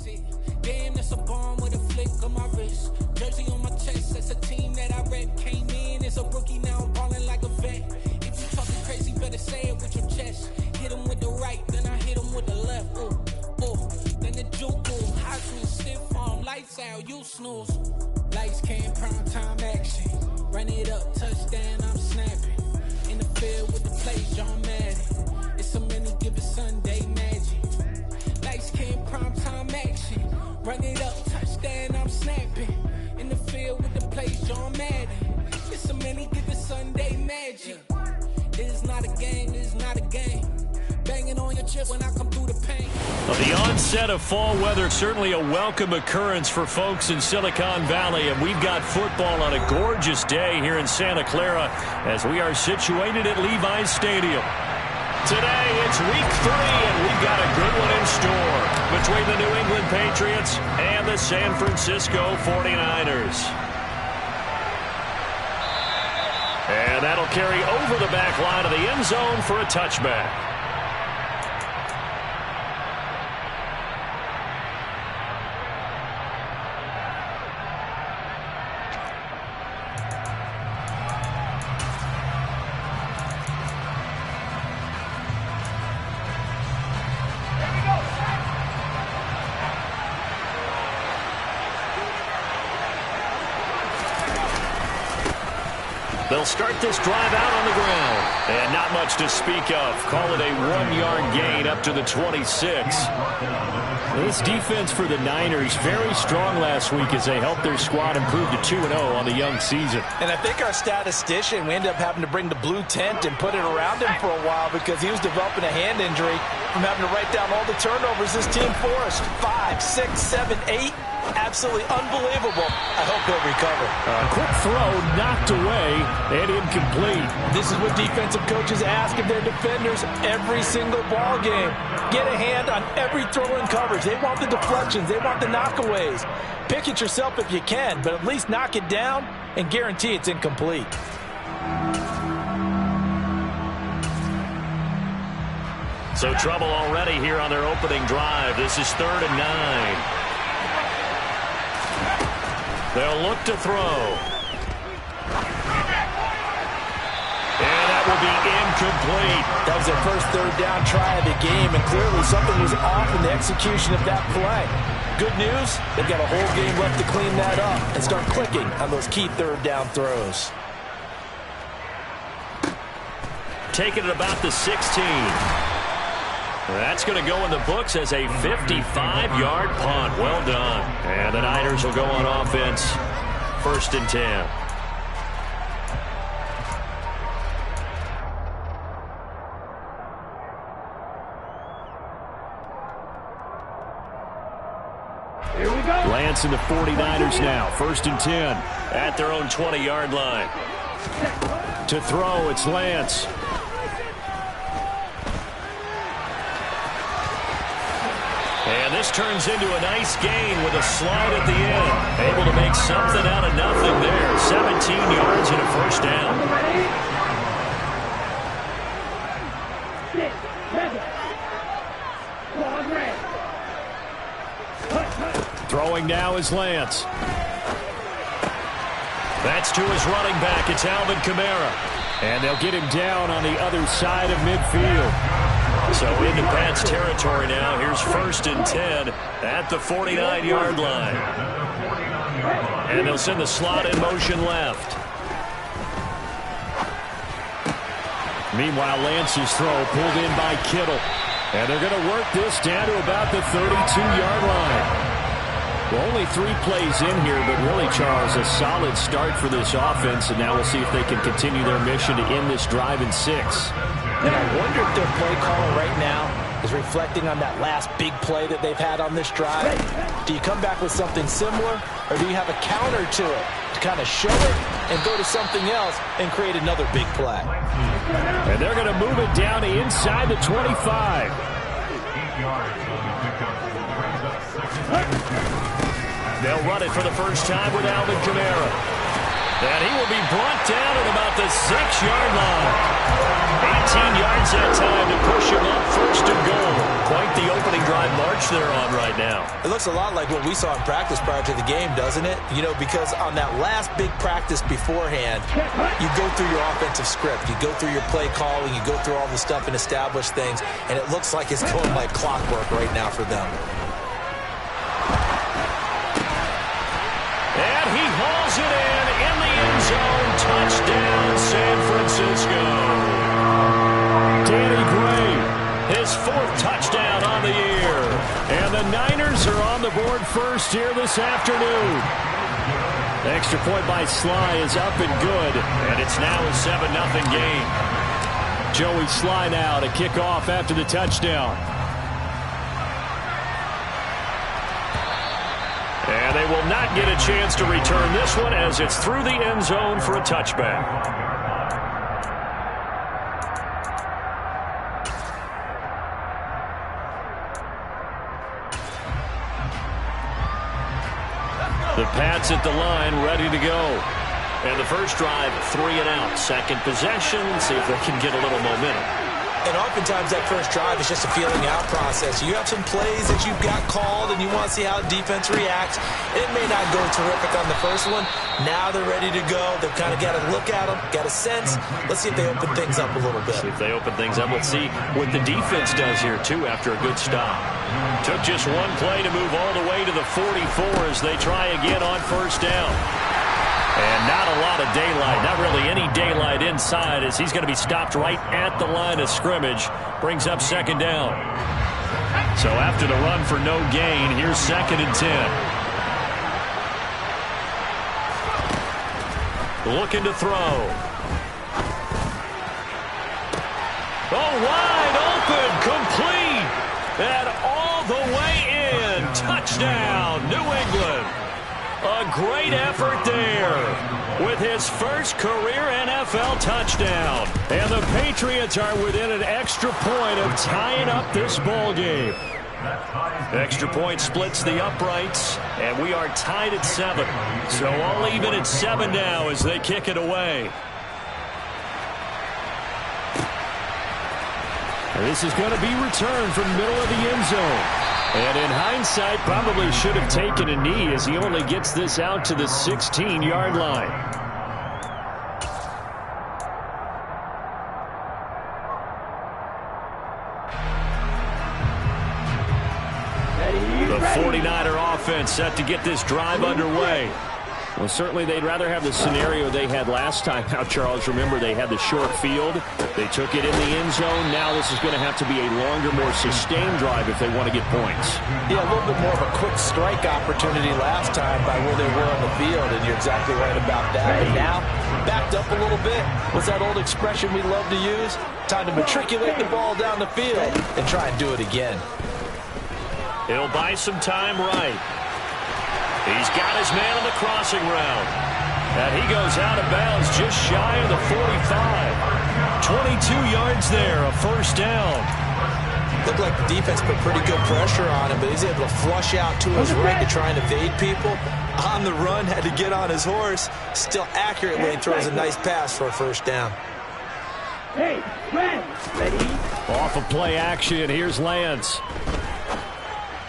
it. Damn, that's a bomb with a flick of my wrist. Jersey on my chest, that's a team that I rep. Came in as a rookie, now I'm balling like a vet. If you talking crazy, better say it with your chest. Hit him with the right, then I hit him with the left. Then the juke boom, high swing, stiff arm, lights out, you snooze. Lights came, prime time action. Run it up, touchdown, I'm snapping. In the field with the plays, John Madden. It's a many given Sunday magic. Lights came, prime time action. Run it up, touchdown, I'm snapping. In the field with the plays, John Madden. It's a many given Sunday magic. It is not a game, it is not a game. Banging on your chip when I come through the paint. Well, the onset of fall weather, certainly a welcome occurrence for folks in Silicon Valley, and we've got football on a gorgeous day here in Santa Clara as we are situated at Levi's Stadium. Today, it's week 3, and we've got a good one in store between the New England Patriots and the San Francisco 49ers. And that'll carry over the back line of the end zone for a touchback. They'll start this drive out on the ground. And not much to speak of. Call it a 1-yard gain up to the 26. This defense for the Niners, very strong last week as they helped their squad improve to 2-0 on the young season. And I think our statistician, we ended up having to bring the blue tent and put it around him for a while because he was developing a hand injury from having to write down all the turnovers this team forced. 5, 6, 7, 8. Absolutely unbelievable. I hope he'll recover. Quick throw knocked away and incomplete. This is what defensive coaches ask of their defenders every single ball game. Get a hand on every throw in coverage. They want the deflections. They want the knockaways. Pick it yourself if you can, but at least knock it down and guarantee it's incomplete. So trouble already here on their opening drive. This is 3rd and 9. They'll look to throw. And that will be incomplete. That was their first 3rd down try of the game, and clearly something was off in the execution of that play. Good news, they've got a whole game left to clean that up and start clicking on those key 3rd down throws. Taking it about the 16. That's going to go in the books as a 55-yard punt. Well done. And the Niners will go on offense. 1st and 10. Here we go. Lance and the 49ers now. 1st and 10 at their own 20-yard line. To throw, it's Lance. And this turns into a nice gain with a slide at the end. Able to make something out of nothing there. 17 yards and a 1st down. 6, 7. Throwing now is Lance. That's to his running back. It's Alvin Kamara. And they'll get him down on the other side of midfield. So into Pat's territory now. Here's 1st and 10 at the 49-yard line. And they'll send the slot in motion left. Meanwhile, Lance's throw pulled in by Kittle. And they're going to work this down to about the 32-yard line. Well, only 3 plays in here, but really, Charles, a solid start for this offense. And now we'll see if they can continue their mission to end this drive in 6. And I wonder if their play caller right now is reflecting on that last big play that they've had on this drive. Do you come back with something similar, or do you have a counter to it to kind of show it and go to something else and create another big play? And they're going to move it down to inside the 25. They'll run it for the first time with Alvin Kamara. And he will be brought down at about the 6-yard line. 18 yards that time to push him up 1st and goal. Quite the opening drive march they're on right now. It looks a lot like what we saw in practice prior to the game, doesn't it? You know, because on that last big practice beforehand, you go through your offensive script. You go through your play calling. You go through all the stuff and establish things. And it looks like it's going like clockwork right now for them. And he hauls it in the end zone. Touchdown, San Francisco. Danny Gray, his 4th touchdown on the year. And the Niners are on the board first here this afternoon. The extra point by Sly is up and good. And it's now a 7-0 game. Joey Sly now to kick off after the touchdown. And they will not get a chance to return this one as it's through the end zone for a touchback. The Pats at the line, ready to go. And the first drive, 3 and out. Second possession, see if they can get a little momentum. And oftentimes that first drive is just a feeling out process. You have some plays that you've got called and you want to see how defense reacts. It may not go terrific on the first one. Now they're ready to go. They've kind of got to look at them, got a sense. Let's see if they open things up a little bit. See if they open things up. Let's see what the defense does here, too, after a good stop. Took just one play to move all the way to the 44 as they try again on first down. And not a lot of daylight, not really any daylight inside as he's going to be stopped right at the line of scrimmage. Brings up second down. So after the run for no gain, here's 2nd and 10. Looking to throw. Oh, wide open, complete, and all the way in. Touchdown, New England. A great effort there with his first career NFL touchdown. And the Patriots are within an extra point of tying up this ball game. Extra point splits the uprights, and we are tied at 7. So all even at 7 now as they kick it away. And this is going to be returned from the middle of the end zone. And in hindsight, probably should have taken a knee as he only gets this out to the 16-yard line. The 49er offense set to get this drive underway. Well, certainly they'd rather have the scenario they had last time out, Charles. Remember, they had the short field. They took it in the end zone. Now this is going to have to be a longer, more sustained drive if they want to get points. Yeah, a little bit more of a quick strike opportunity last time by where they were on the field, and you're exactly right about that. But now, backed up a little bit. What's that old expression we love to use? Time to matriculate the ball down the field and try and do it again. He'll buy some time right. He's got his man on the crossing route. And he goes out of bounds just shy of the 45. 22 yards there, a first down. Looked like the defense put pretty good pressure on him, but he's able to flush out to his right to try and evade people. On the run, had to get on his horse. Still accurately throws a nice pass for a first down. Hey, Red, ready? Off of play action, here's Lance.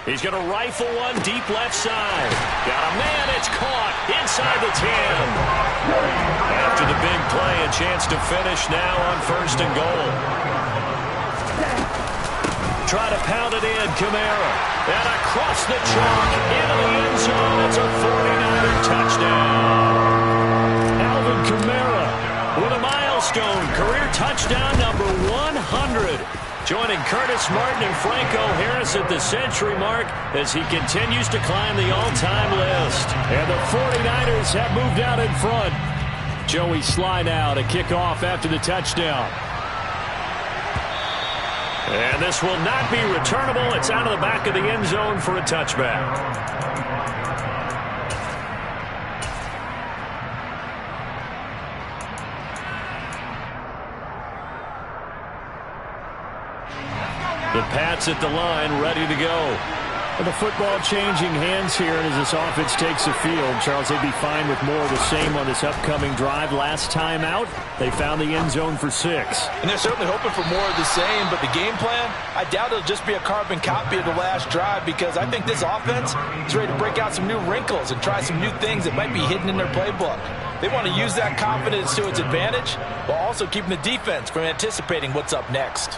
He's going to rifle one deep left side. Got a man, it's caught inside the 10. After the big play, a chance to finish now on 1st and goal. Try to pound it in, Kamara. And across the chalk, into the end zone. It's a 49er touchdown. Alvin Kamara with a milestone career touchdown number 100. Joining Curtis Martin and Franco Harris at the century mark as he continues to climb the all-time list. And the 49ers have moved out in front. Joey Sly now to kick off after the touchdown. And this will not be returnable. It's out of the back of the end zone for a touchback. The Pats at the line, ready to go. And the football changing hands here as this offense takes the field. Charles, they'd be fine with more of the same on this upcoming drive. Last time out, they found the end zone for 6. And they're certainly hoping for more of the same, but the game plan, I doubt it'll just be a carbon copy of the last drive, because I think this offense is ready to break out some new wrinkles and try some new things that might be hidden in their playbook. They want to use that confidence to its advantage while also keeping the defense from anticipating what's up next.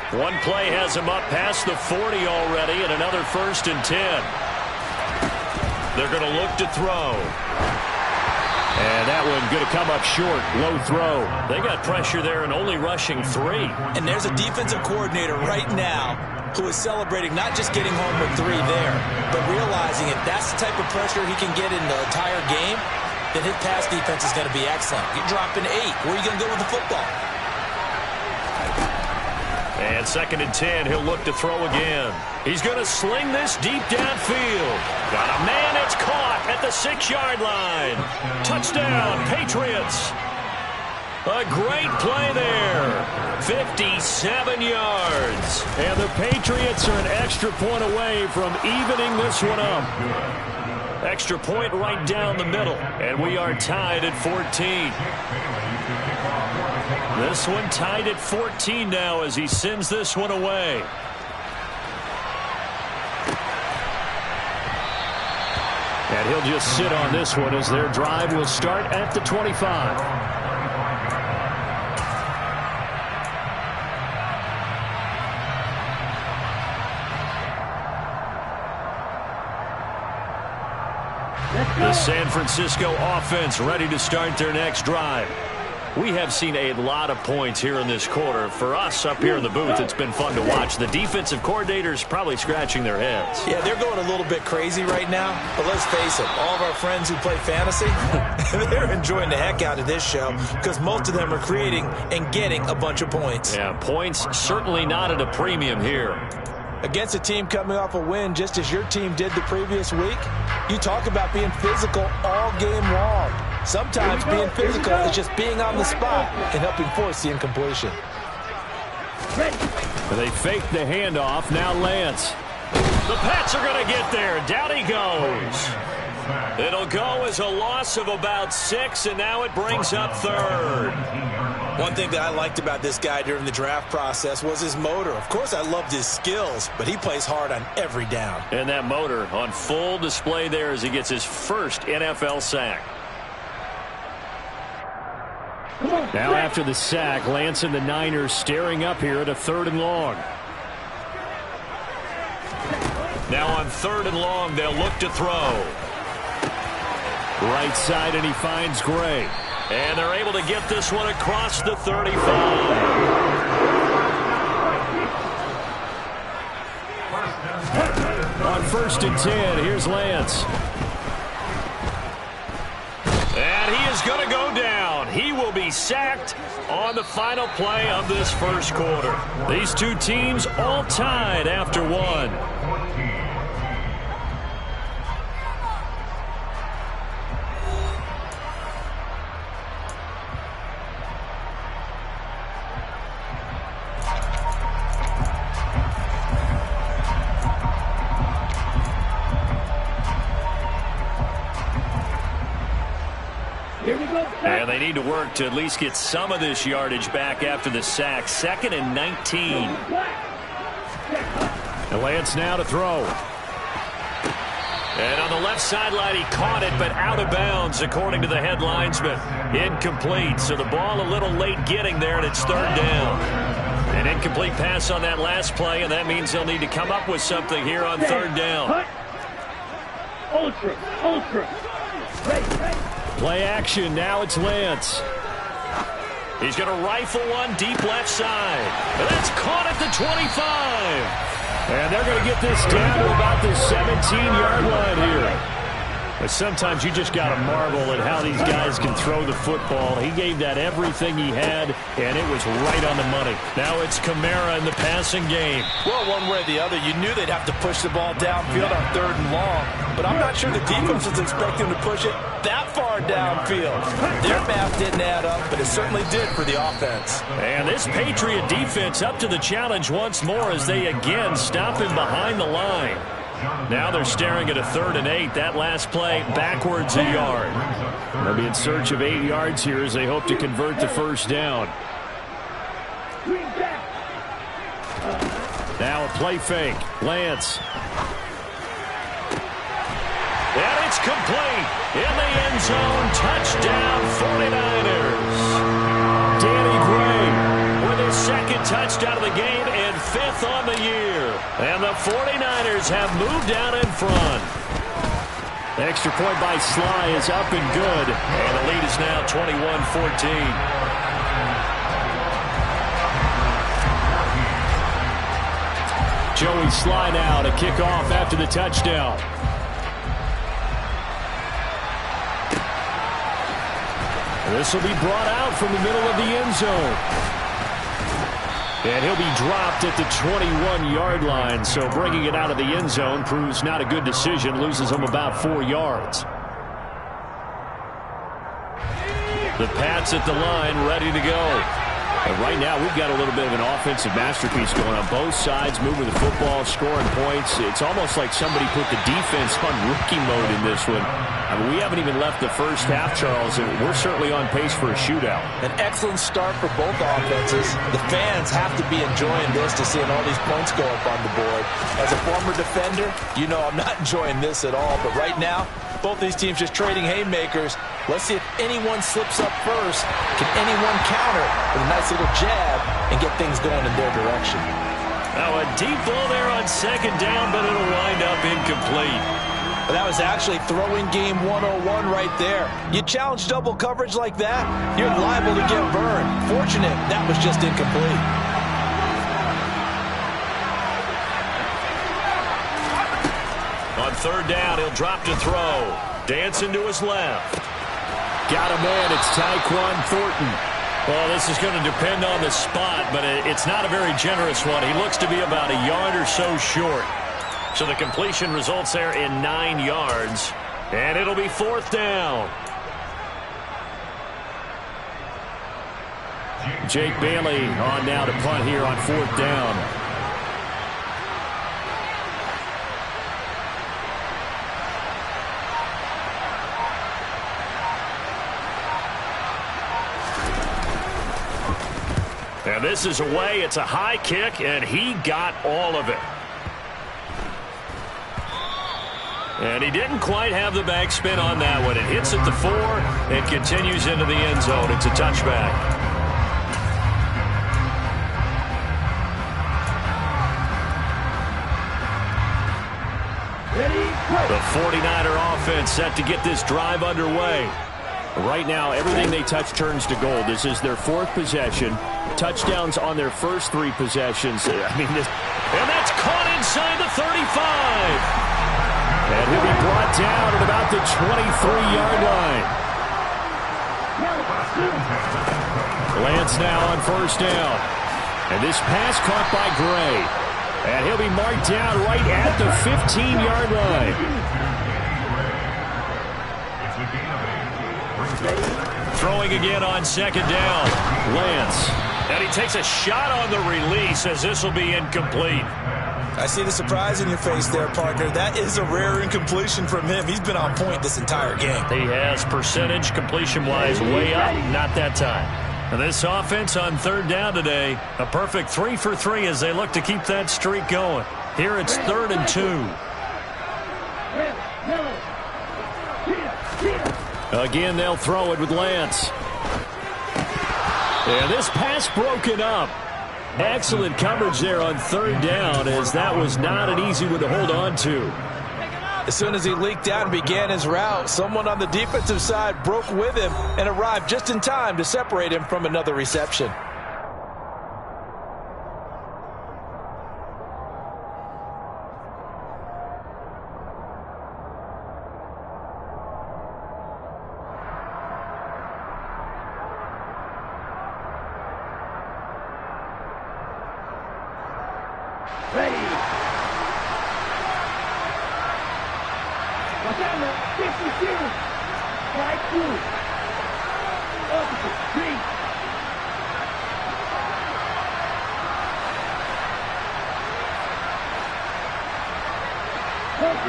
One play has him up past the 40 already, and another 1st and 10. They're going to look to throw. And that one going to come up short. Low throw. They got pressure there and only rushing 3. And there's a defensive coordinator right now who is celebrating not just getting home with 3 there, but realizing if that's the type of pressure he can get in the entire game, then his pass defense is going to be excellent. You're dropping 8. Where are you going to go with the football? And 2nd and 10, he'll look to throw again. He's going to sling this deep downfield. Got a man, it's caught at the 6-yard line. Touchdown, Patriots. A great play there. 57 yards. And the Patriots are an extra point away from evening this one up. Extra point right down the middle. And we are tied at 14. This one tied at 14 now as he sends this one away. And he'll just sit on this one as their drive will start at the 25. The San Francisco offense ready to start their next drive. We have seen a lot of points here in this quarter. For us up here in the booth, it's been fun to watch. The defensive coordinators probably scratching their heads. Yeah, they're going a little bit crazy right now. But let's face it, all of our friends who play fantasy, they're enjoying the heck out of this show because most of them are creating and getting a bunch of points. Yeah, points certainly not at a premium here. Against a team coming off a win just as your team did the previous week, you talk about being physical all game long. Sometimes being physical is just being on the spot and helping force the incompletion. They fake the handoff. Now Lance. The Pats are going to get there. Down he goes. It'll go as a loss of about 6, and now it brings up 3rd. One thing that I liked about this guy during the draft process was his motor. Of course, I loved his skills, but he plays hard on every down. And that motor on full display there as he gets his first NFL sack. Now after the sack, Lance and the Niners staring up here at a 3rd and long. Now on 3rd and long, they'll look to throw. Right side, and he finds Gray. And they're able to get this one across the 35. On 1st and 10, here's Lance. And he is going to go down. He will be sacked on the final play of this first quarter. These two teams all tied after 1. And they need to work to at least get some of this yardage back after the sack. 2nd and 19. And Lance now to throw. And on the left sideline, he caught it, but out of bounds, according to the head linesman. Incomplete, so the ball a little late getting there, and it's 3rd down. An incomplete pass on that last play, and that means they'll need to come up with something here on 3rd down. Ultra. Play action, now it's Lance. He's going to rifle one deep left side. And that's caught at the 25. And they're going to get this down to about the 17-yard line here. But sometimes you just got to marvel at how these guys can throw the football. He gave that everything he had, and it was right on the money. Now it's Kamara in the passing game. Well, one way or the other, you knew they'd have to push the ball downfield on 3rd and long. But I'm not sure the defense was expecting to push it that far downfield. Their math didn't add up, but it certainly did for the offense. And this Patriot defense up to the challenge once more as they again stop him behind the line. Now they're staring at a 3rd and 8. That last play backwards a yard. They'll be in search of 8 yards here as they hope to convert the first down. Now a play fake. Lance. And it's complete. In the end zone. Touchdown 49ers. Danny Gray with his 2nd touchdown of the game and 5th on the year. And the 49ers have moved out in front. Extra point by Sly is up and good. And the lead is now 21-14. Joey Sly now to kick off after the touchdown. This will be brought out from the middle of the end zone. And he'll be dropped at the 21-yard line, so bringing it out of the end zone proves not a good decision, loses him about 4 yards. The Pats at the line, ready to go. And right now, we've got a little bit of an offensive masterpiece going on both sides, moving the football, scoring points. It's almost like somebody put the defense on rookie mode in this one. I mean, we haven't even left the first half, Charles, and we're certainly on pace for a shootout. An excellent start for both offenses. The fans have to be enjoying this to seeing all these points go up on the board. As a former defender, you know I'm not enjoying this at all. But right now, both these teams just trading haymakers. Let's see if anyone slips up first. Can anyone counter with a nice little jab and get things going in their direction? Now a deep ball there on 2nd down, but it'll wind up incomplete. But that was actually throwing game 101 right there. You challenge double coverage like that, you're liable to get burned. Fortunate that was just incomplete. On 3rd down, he'll drop to throw. Dancing to his left. Got a man. It's Tyquan Thornton. Well, this is going to depend on the spot, but it's not a very generous one. He looks to be about a yard or so short. So the completion results there in 9 yards. And it'll be 4th down. Jake Bailey on now to punt here on 4th down. And this is away. It's a high kick, and he got all of it. And he didn't quite have the backspin on that one. It hits at the 4 and continues into the end zone. It's a touchback. The 49er offense set to get this drive underway. Right now, everything they touch turns to gold. This is their 4th possession. Touchdowns on their first 3 possessions. I mean, and that's caught inside the 35. And he'll be brought down at about the 23-yard line. Lance now on 1st down. And this pass caught by Gray. And he'll be marked down right at the 15-yard line. Throwing again on 2nd down. Lance. And he takes a shot on the release as this will be incomplete. I see the surprise in your face there, partner. That is a rare incompletion from him. He's been on point this entire game. He has percentage completion-wise way up. Not that time. And this offense on 3rd down today, a perfect 3 for 3 as they look to keep that streak going. Here it's 3rd and 2. Again, they'll throw it with Lance. And this pass broken up. Excellent coverage there on 3rd down, as that was not an easy one to hold on to. As soon as he leaked out and began his route, someone on the defensive side broke with him and arrived just in time to separate him from another reception.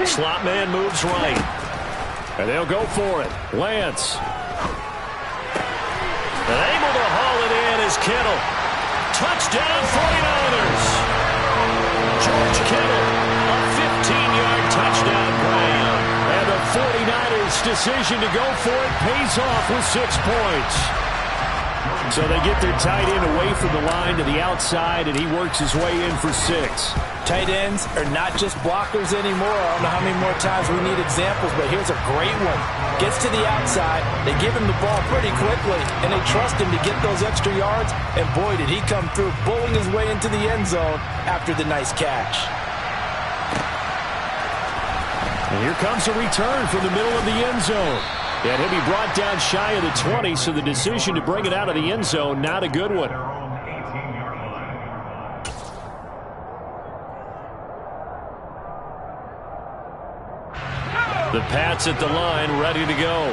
Slot man moves right. And they'll go for it. Lance. And able to haul it in is Kittle. Touchdown 49ers. George Kittle, a 15-yard touchdown play. And the 49ers' decision to go for it pays off with 6 points. So they get their tight end away from the line to the outside, and he works his way in for 6. Tight ends are not just blockers anymore. I don't know how many more times we need examples, but here's a great one. Gets to the outside, they give him the ball pretty quickly, and they trust him to get those extra yards, and boy, did he come through, bowling his way into the end zone after the nice catch. And here comes a return from the middle of the end zone. And he'll be brought down shy of the 20, so the decision to bring it out of the end zone, not a good one. The Pats at the line, ready to go.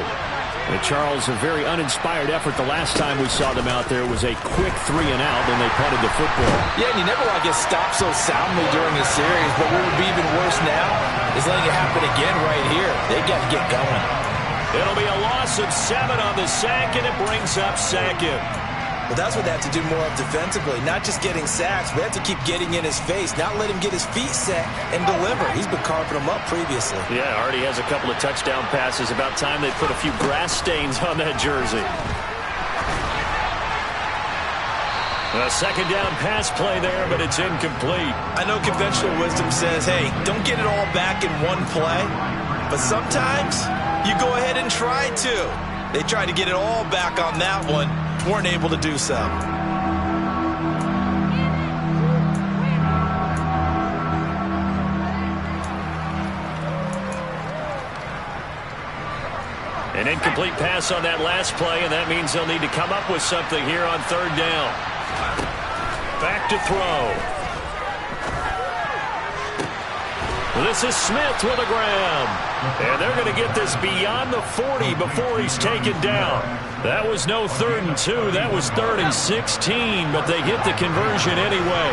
And Charles, a very uninspired effort the last time we saw them out there. It was a quick 3 and out, and they punted the football. Yeah, and you never want to get stopped so soundly during a series, but what would be even worse now is letting it happen again right here. They got to get going. It'll be a loss of 7 on the sack, and it brings up 2nd. Well, that's what they have to do more of defensively, not just getting sacks. We have to keep getting in his face, not let him get his feet set and deliver. He's been carving them up previously. Yeah, already has a couple of touchdown passes. About time they put a few grass stains on that jersey. A second down pass play there, but it's incomplete. I know conventional wisdom says, hey, don't get it all back in one play. But sometimes you go ahead and try to. They tried to get it all back on that one. Weren't able to do so. An incomplete pass on that last play, and that means they'll need to come up with something here on 3rd down. Back to throw. This is Smith with a grab. And they're going to get this beyond the 40 before he's taken down. That was no 3rd and 2. That was 3rd and 16, but they get the conversion anyway.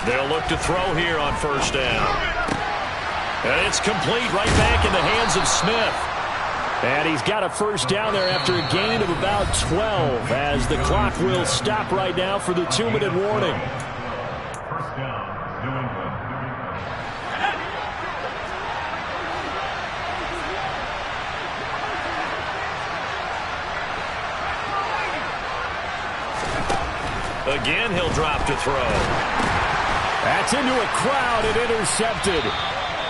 They'll look to throw here on 1st down. And it's complete right back in the hands of Smith. And he's got a 1st down there after a gain of about 12 as the clock will stop right now for the 2-minute warning. Again, he'll drop to throw. That's into a crowd and intercepted.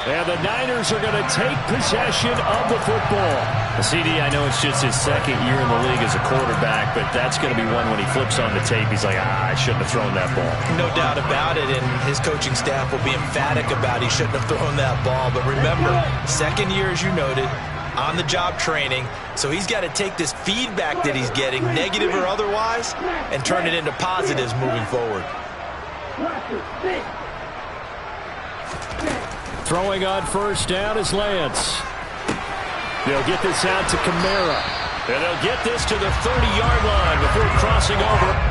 And the Niners are going to take possession of the football. CD, I know it's just his 2nd year in the league as a quarterback, but that's going to be one when he flips on the tape. He's like, I shouldn't have thrown that ball. No doubt about it, and his coaching staff will be emphatic about he shouldn't have thrown that ball. But remember, 2nd year, as you noted, on-the-job training, so he's got to take this feedback that he's getting, negative or otherwise, and turn it into positives moving forward. Throwing on 1st down is Lance. They'll get this out to Kamara. And they'll get this to the 30-yard line before crossing over.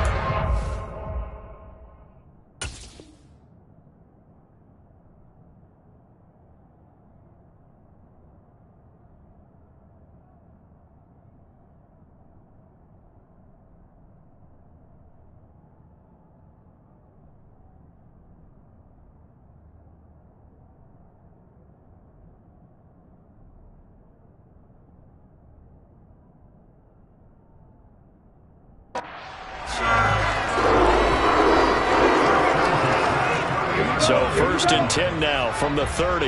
So 1st and 10 now from the 30.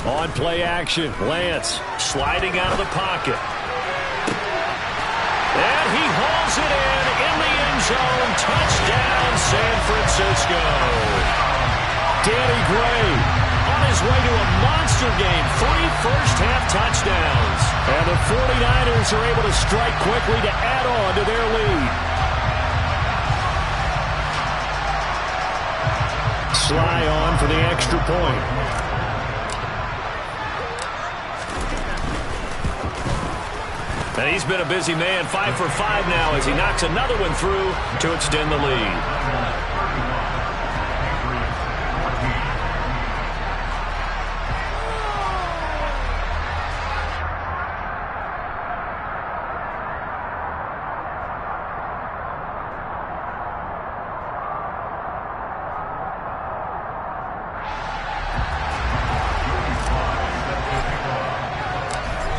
On play action, Lance sliding out of the pocket. And he hauls it in the end zone. Touchdown, San Francisco. Danny Gray on his way to a monster game. 3 first-half touchdowns. And the 49ers are able to strike quickly to add on to their lead. Sly on for the extra point. And he's been a busy man, 5 for 5 now as he knocks another one through to extend the lead.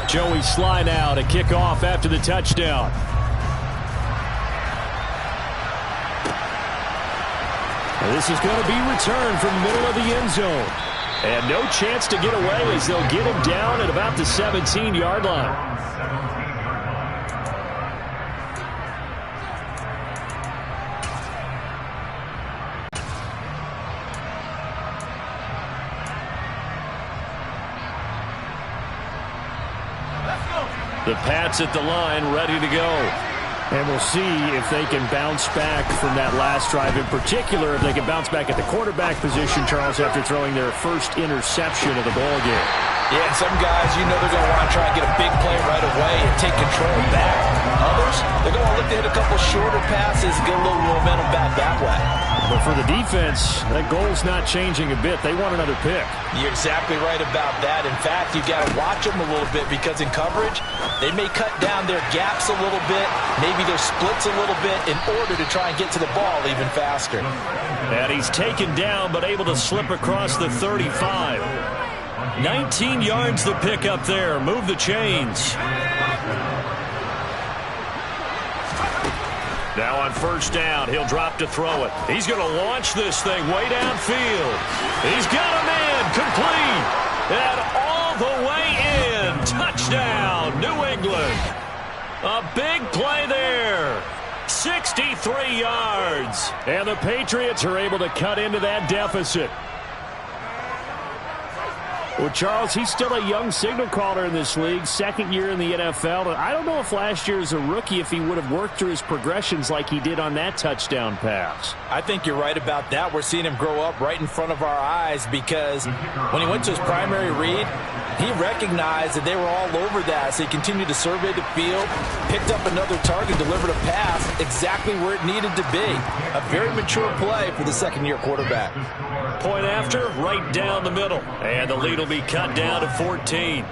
Joey Sly now to kick off after the touchdown. And this is going to be returned from the middle of the end zone. And no chance to get away as they'll get him down at about the 17-yard line. The Pats at the line, ready to go. And we'll see if they can bounce back from that last drive. In particular, if they can bounce back at the quarterback position, Charles, after throwing their first interception of the ball game. Yeah, and some guys, you know they're going to want to try and get a big play right away and take control back. Others, they're going to look to hit a couple shorter passes, get a little momentum back that way. But for the defense, that goal's not changing a bit. They want another pick. You're exactly right about that. In fact, you've got to watch them a little bit because in coverage, they may cut down their gaps a little bit, maybe their splits a little bit in order to try and get to the ball even faster. And he's taken down but able to slip across the 35. 19 yards the pick up there. Move the chains. Now on first down, he'll drop to throw it. He's going to launch this thing way downfield. He's got a man complete. And all the way in. Touchdown, New England. A big play there. 63 yards. And the Patriots are able to cut into that deficit. Well, Charles, he's still a young signal caller in this league, second year in the NFL. And I don't know if last year as a rookie, if he would have worked through his progressions like he did on that touchdown pass. I think you're right about that. We're seeing him grow up right in front of our eyes because when he went to his primary read, he recognized that they were all over that. So he continued to survey the field, picked up another target, delivered a pass exactly where it needed to be. A very mature play for the second-year quarterback. Point after, right down the middle. And the lead will be cut down to 14.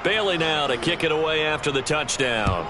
Bailey now to kick it away after the touchdown.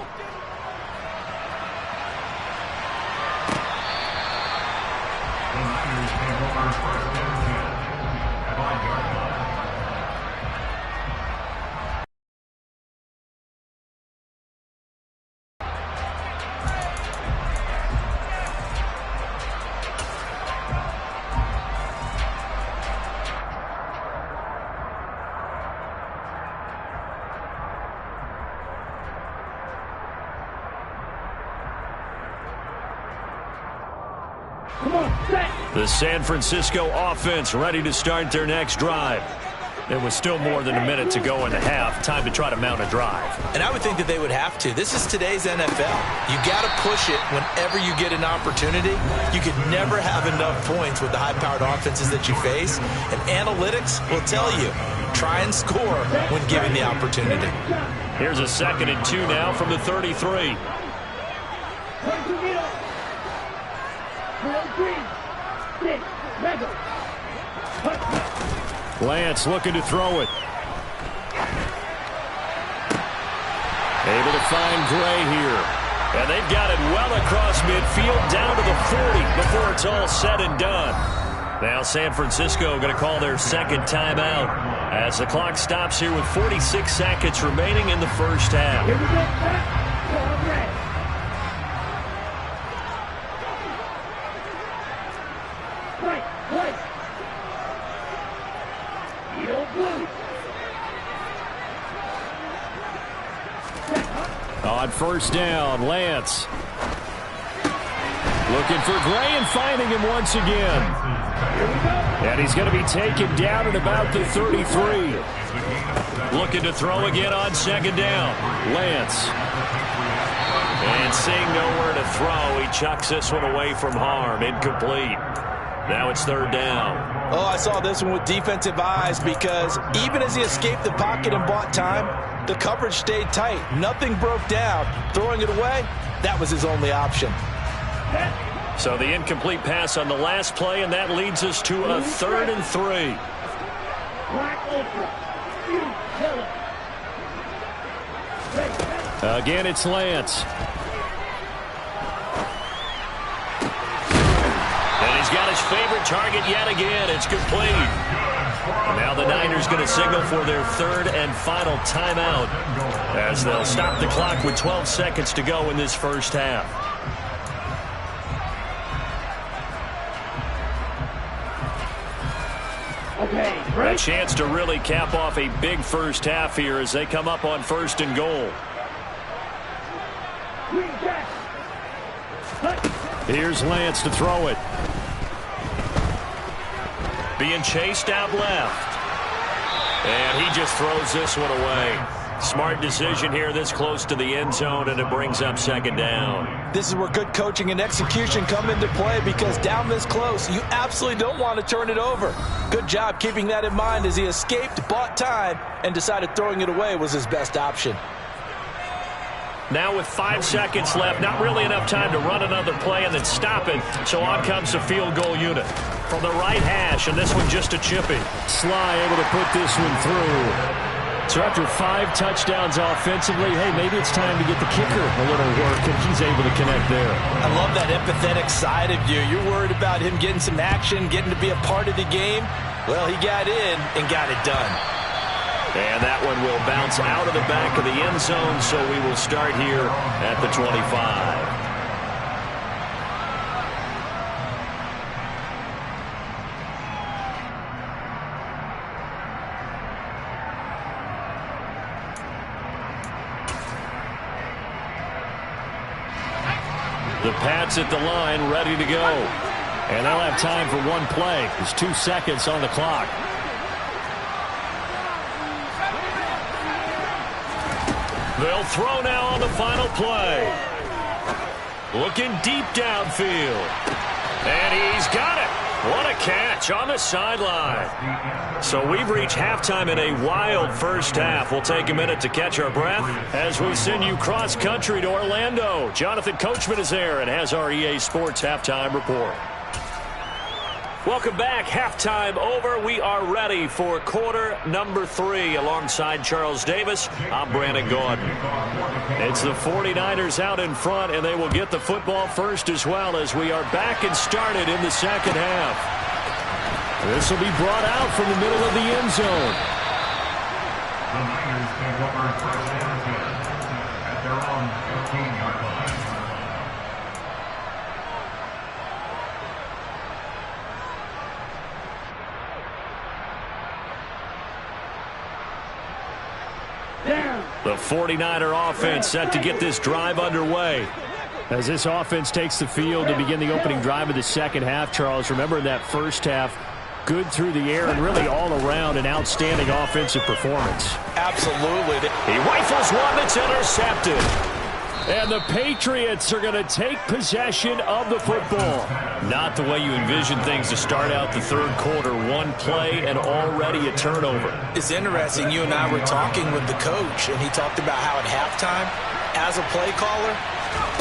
The San Francisco offense ready to start their next drive. There was still more than a minute to go in the half. Time to try to mount a drive. And I would think that they would have to. This is today's NFL. You got to push it whenever you get an opportunity. You could never have enough points with the high-powered offenses that you face. And analytics will tell you, try and score when given the opportunity. Here's a 2nd and 2 now from the 33. Lance looking to throw it. Able to find Gray here. And they've got it well across midfield down to the 40 before it's all said and done. Now San Francisco going to call their second timeout as the clock stops here with 46 seconds remaining in the first half. Here we go, Pat. Red. On first down, Lance. Looking for Gray and finding him once again. And he's going to be taken down at about the 33. Looking to throw again on second down. Lance. And seeing nowhere to throw, he chucks this one away from harm. Incomplete. Now it's third down. Oh, I saw this one with defensive eyes because even as he escaped the pocket and bought time, the coverage stayed tight. Nothing broke down. Throwing it away, that was his only option. So the incomplete pass on the last play, and that leads us to a 3rd and 3. Again, it's Lance. And he's got his favorite target yet again. It's complete. And now the Niners going to signal for their 3rd and final timeout as they'll stop the clock with 12 seconds to go in this first half. A chance to really cap off a big first half here as they come up on 1st and goal. Here's Lance to throw it. Being chased out left. And he just throws this one away. Smart decision here this close to the end zone, and it brings up 2nd down. This is where good coaching and execution come into play because down this close, you absolutely don't want to turn it over. Good job keeping that in mind as he escaped, bought time, and decided throwing it away was his best option. Now with 5 seconds left, not really enough time to run another play and then stop it. So on comes the field goal unit. From the right hash, and this one just a chippy. Sly able to put this one through. So after 5 touchdowns offensively, hey, maybe it's time to get the kicker a little work, and he's able to connect there. I love that empathetic side of you. You're worried about him getting some action, getting to be a part of the game. Well, he got in and got it done. And that one will bounce out of the back of the end zone, so we will start here at the 25. The Pats at the line, ready to go. And they'll have time for one play. There's 2 seconds on the clock. They'll throw now on the final play. Looking deep downfield. And he's got it. What a catch on the sideline. So we've reached halftime in a wild first half. We'll take a minute to catch our breath as we send you cross-country to Orlando. Jonathan Coachman is there and has our EA Sports halftime report. Welcome back. Halftime over. We are ready for quarter number 3 alongside Charles Davis. I'm Brandon Gordon. It's the 49ers out in front, and they will get the football first as well as we are back and started in the second half. This will be brought out from the middle of the end zone. The Niners take over first and 10 at their own 15-yard line. The 49er offense set to get this drive underway. As this offense takes the field to begin the opening drive of the second half, Charles, remember in that first half, good through the air and really all around an outstanding offensive performance. Absolutely. He rifles one that's intercepted. And the Patriots are going to take possession of the football. Not the way you envision things to start out the third quarter. One play and already a turnover. It's interesting. You and I were talking with the coach, and he talked about how at halftime, as a play caller,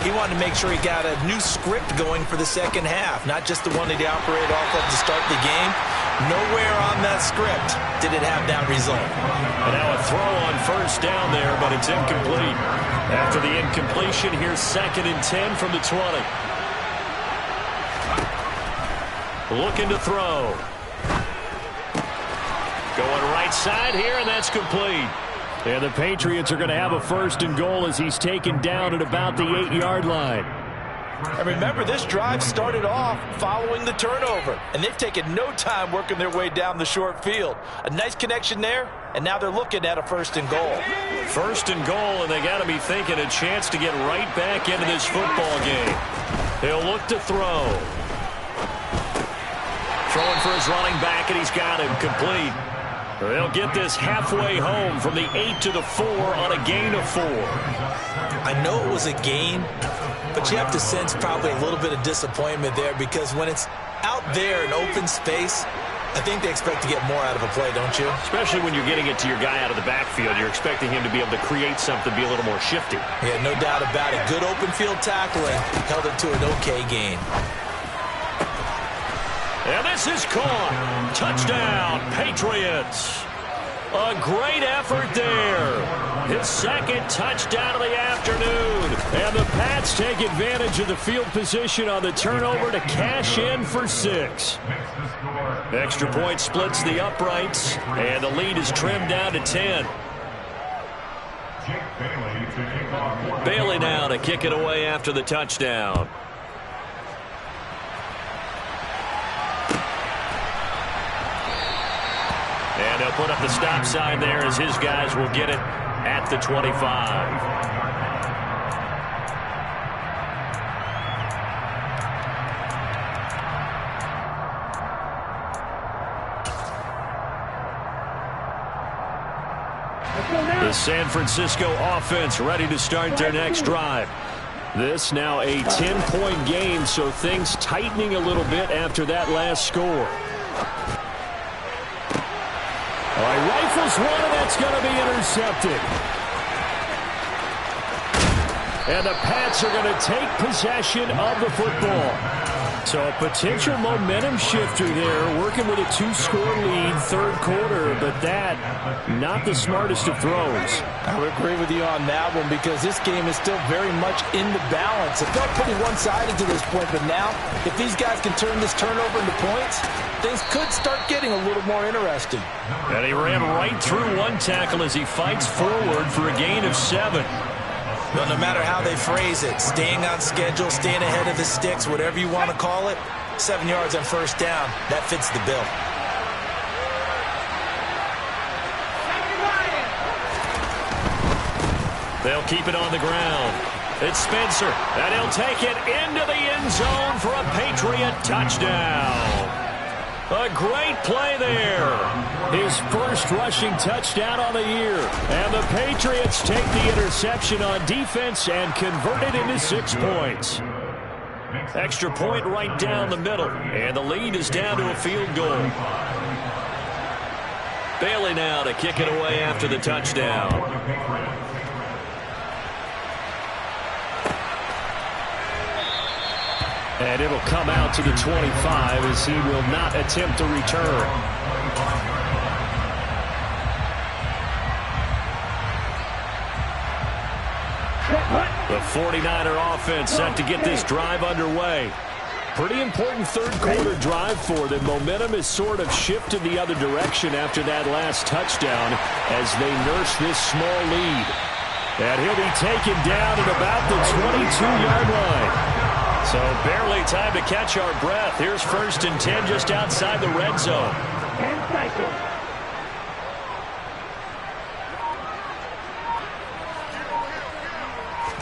he wanted to make sure he got a new script going for the second half, not just the one that he operated off of to start the game. Nowhere on that script did it have that result. And now a throw on first down there, but it's incomplete. After the incompletion, here's 2nd and 10 from the 20. Looking to throw. Going right side here, and that's complete. And the Patriots are going to have a 1st and goal as he's taken down at about the 8-yard line. And remember, this drive started off following the turnover, and they've taken no time working their way down the short field. A nice connection there, and now they're looking at a 1st and goal. 1st and goal, and they got to be thinking a chance to get right back into this football game. He'll look to throw. Throwing for his running back, and he's got him complete. They'll get this halfway home from the 8 to the 4 on a gain of 4. I know it was a gain, but you have to sense probably a little bit of disappointment there, because when it's out there in open space, I think they expect to get more out of a play, don't you? Especially when you're getting it to your guy out of the backfield. You're expecting him to be able to create something, be a little more shifty. Yeah, no doubt about it. Good open field tackling held it to an okay gain. And this is caught. Touchdown, Patriots. A great effort there. His 2nd touchdown of the afternoon. And the Pats take advantage of the field position on the turnover to cash in for 6. Extra point splits the uprights, and the lead is trimmed down to 10. Bailey now to kick it away after the touchdown. And he'll put up the stop sign there as his guys will get it at the 25. The San Francisco offense ready to start their next drive. This now a 10-point game, so things tightening a little bit after that last score. All right, rifles one, and that's going to be intercepted. And the Pats are going to take possession of the football. So a potential momentum shifter there, working with a 2-score lead, 3rd quarter, but that, not the smartest of throws. I would agree with you on that one, because this game is still very much in the balance. It felt pretty one-sided to this point, but now, if these guys can turn this turnover into points, things could start getting a little more interesting. And he ran right through one tackle as he fights forward for a gain of 7. Well, no matter how they phrase it, staying on schedule, staying ahead of the sticks, whatever you want to call it, 7 yards on 1st down, that fits the bill. They'll keep it on the ground. It's Spencer, and he'll take it into the end zone for a Patriot touchdown. A great play there. His 1st rushing touchdown on the year. And the Patriots take the interception on defense and convert it into 6 points. Extra point right down the middle. And the lead is down to a field goal. Bailey now to kick it away after the touchdown. And it'll come out to the 25 as he will not attempt to return. The 49er offense set to get this drive underway. Pretty important 3rd quarter drive for them. Momentum has sort of shifted the other direction after that last touchdown as they nurse this small lead. And he'll be taken down at about the 22-yard line. So barely time to catch our breath. Here's 1st and 10 just outside the red zone. 10 seconds.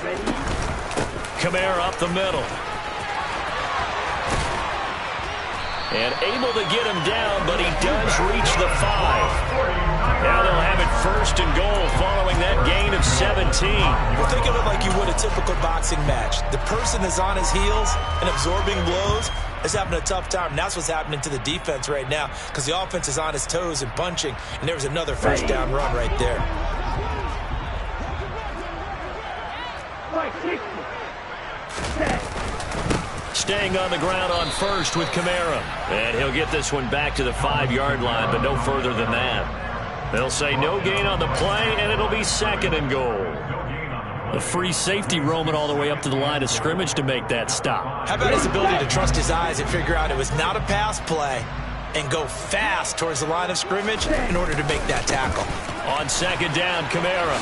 Ready? Kamara up the middle. And able to get him down, but he does reach the 5. Now they'll have it 1st and goal following that gain of 17. Well, think of it like you would a typical boxing match. The person is on his heels and absorbing blows is having a tough time. And that's what's happening to the defense right now, because the offense is on his toes and punching, and there was another 1st down run right there. Staying on the ground on 1st with Kamara. And he'll get this one back to the 5-yard line, but no further than that. They'll say no gain on the play, and it'll be 2nd and goal. The free safety roaming all the way up to the line of scrimmage to make that stop. How about his ability to trust his eyes and figure out it was not a pass play and go fast towards the line of scrimmage in order to make that tackle. On 2nd down, Kamara.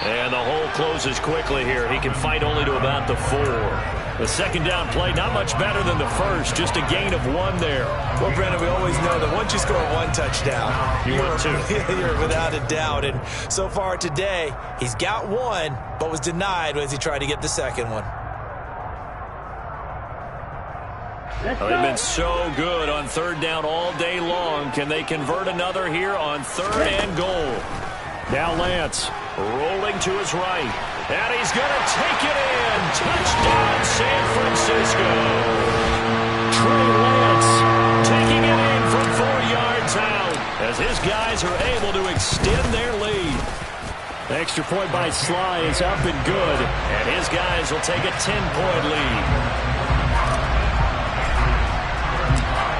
And the hole closes quickly here. He can fight only to about the 4. The second down play, not much better than the first, just a gain of 1 there. Well, Brandon, we always know that once you score 1 touchdown, you want 2. You're without a doubt. And so far today, he's got 1, but was denied as he tried to get the second one. Well, they've been so good on third down all day long. Can they convert another here on 3rd and goal? Now Lance rolling to his right. And he's going to take it in. Touchdown, San Francisco. Trey Lance taking it in from 4 yards out as his guys are able to extend their lead. The extra point by Sly is up and good. And his guys will take a 10-point lead.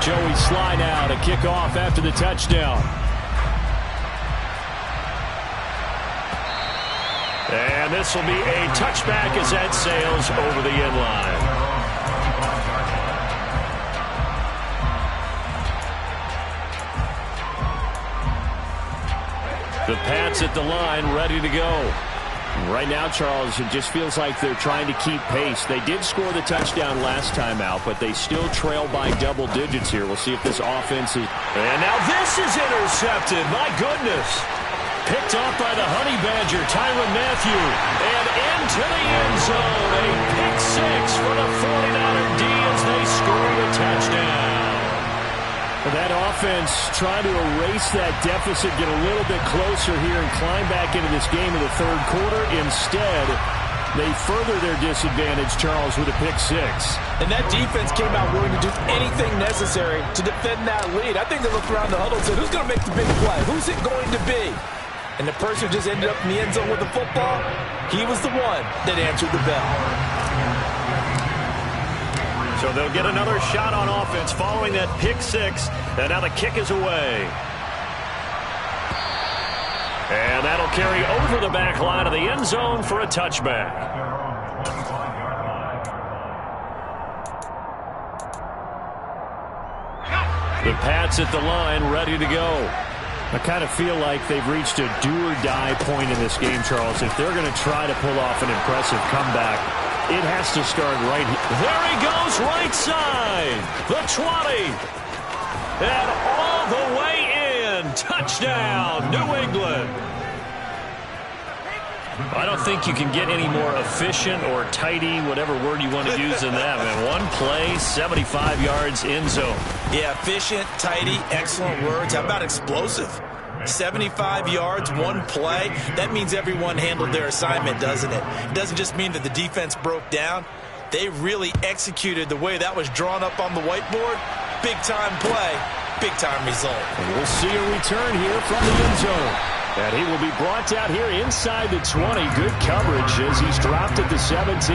Joey Sly now to kick off after the touchdown. And this will be a touchback as that sails over the end line. The Pats at the line ready to go. Right now, Charles, it just feels like they're trying to keep pace. They did score the touchdown last time out, but they still trail by double digits here. We'll see if this offense is... And now this is intercepted. My goodness. Picked off by the Honey Badger, Tyrann Mathieu. And into the end zone. A pick 6 for the 49er D as they score a touchdown. That offense trying to erase that deficit, get a little bit closer here and climb back into this game in the third quarter. Instead, they further their disadvantage, Charles, with a pick 6. And that defense came out willing to do anything necessary to defend that lead. I think they looked around the huddle and said, who's going to make the big play? Who's it going to be? And the person who just ended up in the end zone with the football, he was the one that answered the bell. So they'll get another shot on offense following that pick 6. And now the kick is away. And that'll carry over the back line of the end zone for a touchback. The Pats at the line ready to go. I kind of feel like they've reached a do-or-die point in this game, Charles. If they're going to try to pull off an impressive comeback, it has to start right here. There he goes, right side. The 20. And all the way in. Touchdown, New England. I don't think you can get any more efficient or tidy, whatever word you want to use in that, man. One play, 75 yards, end zone. Yeah, efficient, tidy, excellent words. How about explosive? 75 yards, one play. That means everyone handled their assignment, doesn't it? It doesn't just mean that the defense broke down. They really executed the way that was drawn up on the whiteboard. Big-time play, big-time result. And we'll see a return here from the end zone. And he will be brought down here inside the 20. Good coverage as he's dropped at the 17.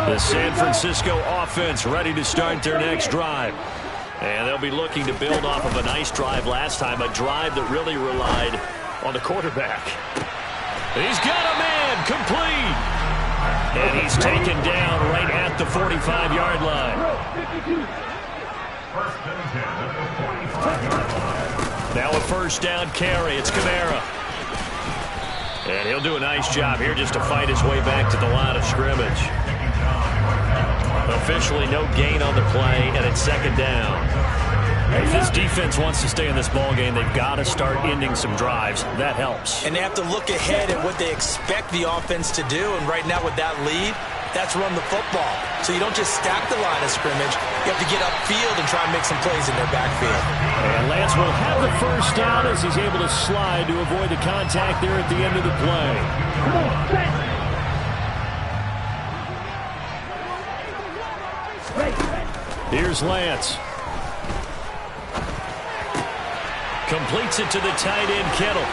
The San Francisco offense ready to start their next drive. And they'll be looking to build off of a nice drive last time, a drive that really relied on the quarterback. He's got a man, complete. And he's taken down right at the 45-yard line. Now a first down carry. It's Kamara. And he'll do a nice job here just to fight his way back to the line of scrimmage. Officially no gain on the play, and it's second down. If this defense wants to stay in this ballgame, they've got to start ending some drives. That helps. And they have to look ahead at what they expect the offense to do. And right now with that lead, that's run the football. So you don't just stack the line of scrimmage. You have to get upfield and try and make some plays in their backfield. And Lance will have the first down as he's able to slide to avoid the contact there at the end of the play. Here's Lance. Completes it to the tight end, Kittle.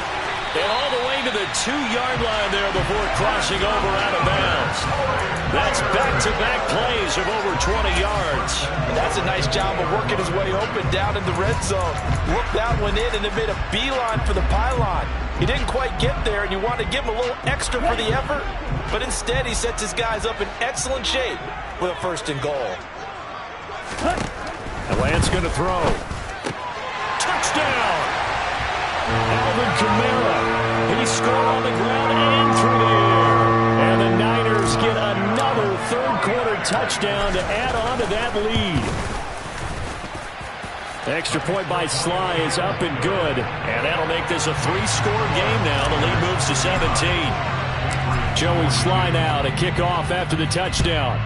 And all the way to the 2-yard line there before crossing over out of bounds. That's back-to-back plays of over 20 yards. And that's a nice job of working his way open down in the red zone. Looked that one in and it made a beeline for the pylon. He didn't quite get there, and you want to give him a little extra for the effort. But instead, he sets his guys up in excellent shape with a 1st and goal. And Lance going to throw. Touchdown! Alvin Kamara. He scored on the ground and through the air. And the Niners get another third-quarter touchdown to add on to that lead. The extra point by Sly is up and good. And that'll make this a 3-score game now. The lead moves to 17. Joey Sly now to kick off after the touchdown.